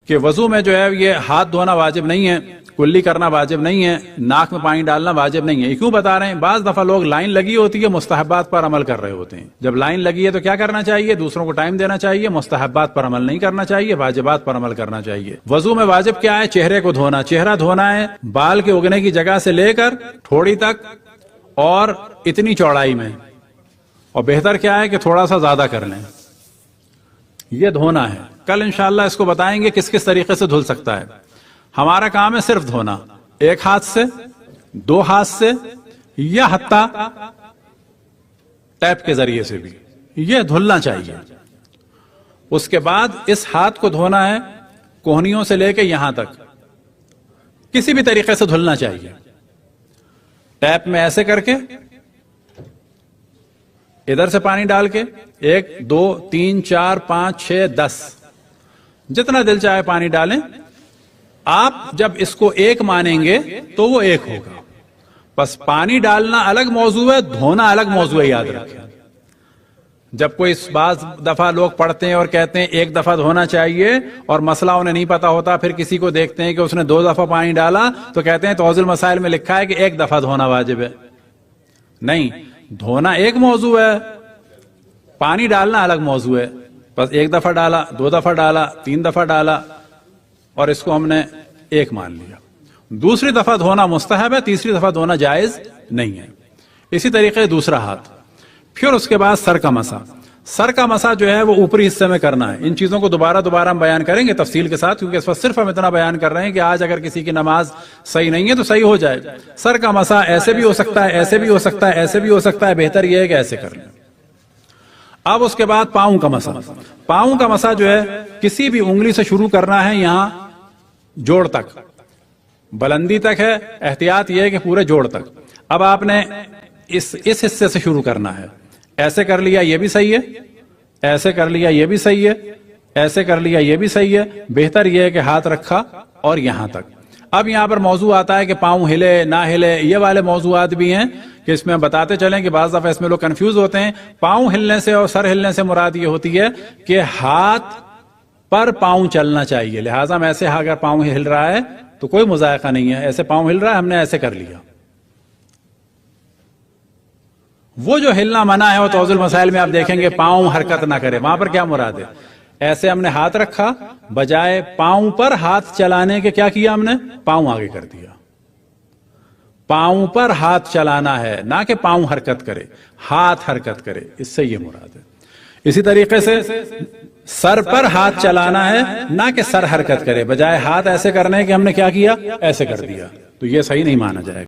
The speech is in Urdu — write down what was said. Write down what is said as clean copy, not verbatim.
کہ وضو میں جو ہے یہ ہاتھ دھونا واجب نہیں ہے، کلی کرنا واجب نہیں ہے، ناک میں پانی ڈالنا واجب نہیں ہے۔ یہ کیوں بتا رہے ہیں؟ بعض دفعہ لوگ لائن لگی ہوتی ہے، مستحبات پر عمل کر رہے ہوتے ہیں۔ جب لائن لگی ہے تو کیا کرنا چاہیے؟ دوسروں کو ٹائم دینا چاہیے، مستحبات پر عمل نہیں کرنا چاہیے، واجبات پر عمل کرنا چاہیے۔ وضو میں واجب کیا ہے؟ چہرے کو دھونا، چہرہ دھونا ہے بال کے اگنے کی جگہ سے لے کر تھوڑی تک، اور اتنی چوڑائی میں، اور بہتر کیا ہے کہ تھوڑا سا زیادہ کر لیں، یہ دھونا ہے۔ کل انشاءاللہ اس کو بتائیں گے کس کس طریقے سے دھل سکتا ہے۔ ہمارا کام ہے صرف دھونا، ایک ہاتھ سے، دو ہاتھ سے، یا حتیٰ ٹیپ کے ذریعے سے بھی یہ دھلنا چاہیے۔ اس کے بعد اس ہاتھ کو دھونا ہے کوہنیوں سے لے کے یہاں تک، کسی بھی طریقے سے دھلنا چاہیے۔ ٹیپ میں ایسے کر کے، ادھر سے پانی ڈال کے، 1 2 3 4 5 6 10، جتنا دل چاہے پانی ڈالیں۔ آپ جب اس کو ایک مانیں گے تو وہ ایک ہوگا۔ بس پانی ڈالنا الگ موضوع ہے، دھونا الگ موضوع ہے، یاد رکھیں۔ جب کوئی بعض دفعہ لوگ پڑھتے ہیں اور کہتے ہیں ایک دفعہ دھونا چاہیے، اور مسئلہ انہیں نہیں پتا ہوتا، پھر کسی کو دیکھتے ہیں کہ اس نے 2 دفعہ پانی ڈالا تو کہتے ہیں توضیح المسائل میں لکھا ہے کہ 1 دفعہ دھونا واجب ہے۔ نہیں، دھونا ایک موضوع ہے، پانی ڈالنا الگ موضوع ہے۔ بس 1 دفعہ ڈالا، 2 دفعہ ڈالا، 3 دفعہ ڈالا، اور اس کو ہم نے ایک مان لیا۔ دوسری دفعہ دھونا مستحب ہے، تیسری دفعہ دھونا جائز نہیں ہے۔ اسی طریقے دوسرا ہاتھ، پھر اس کے بعد سر کا مسح۔ سر کا مسح جو ہے وہ اوپری حصے میں کرنا ہے۔ ان چیزوں کو دوبارہ ہم بیان کریں گے تفصیل کے ساتھ، کیونکہ اس وقت صرف ہم اتنا بیان کر رہے ہیں کہ آج اگر کسی کی نماز صحیح نہیں ہے تو صحیح ہو جائے۔ سر کا مسح ایسے بھی ہو سکتا ہے، ایسے بھی ہو سکتا ہے، ایسے بھی ہو سکتا ہے، بہتر یہ ہے کہ ایسے کر لیں۔ اب اس کے بعد پاؤں کا مسح۔ پاؤں کا مسح جو ہے کسی بھی انگلی سے شروع کرنا ہے، یہاں جوڑ تک، بلندی تک ہے، احتیاط یہ ہے کہ پورے جوڑ تک۔ اب آپ نے اس حصے سے شروع کرنا ہے۔ ایسے کر لیا یہ بھی صحیح ہے، ایسے کر لیا یہ بھی صحیح ہے، ایسے کر لیا یہ بھی صحیح ہے، بہتر یہ ہے کہ ہاتھ رکھا اور یہاں تک۔ اب یہاں پر موضوع آتا ہے کہ پاؤں ہلے نہ ہلے، یہ والے موضوعات بھی ہیں کہ اس میں ہم بتاتے چلیں کہ بعض دفعہ اس میں لوگ کنفیوز ہوتے ہیں۔ پاؤں ہلنے سے اور سر ہلنے سے مراد یہ ہوتی ہے کہ ہاتھ پر پاؤں چلنا چاہیے، لہٰذا میں ایسے اگر پاؤں ہل رہا ہے تو کوئی مذائقہ نہیں ہے، ایسے پاؤں ہل رہا ہے، ہم نے ایسے کر لیا۔ وہ جو ہلنا منع ہے وہ توضیح المسائل میں آپ دیکھیں گے پاؤں حرکت نہ کرے، وہاں پر کیا مراد ہے؟ ایسے ہم نے ہاتھ رکھا، بجائے پاؤں پر ہاتھ چلانے کے کیا کیا ہم نے؟ پاؤں آگے کر دیا۔ پاؤں پر ہاتھ چلانا ہے، نہ کہ پاؤں حرکت کرے، ہاتھ حرکت کرے، اس سے یہ مراد ہے۔ اسی طریقے سے سر پر ہاتھ چلانا ہے، نہ کہ سر حرکت کرے، بجائے ہاتھ ایسے کرنے کہ ہم نے کیا کیا؟ ایسے کر دیا، تو یہ صحیح نہیں مانا جائے گا۔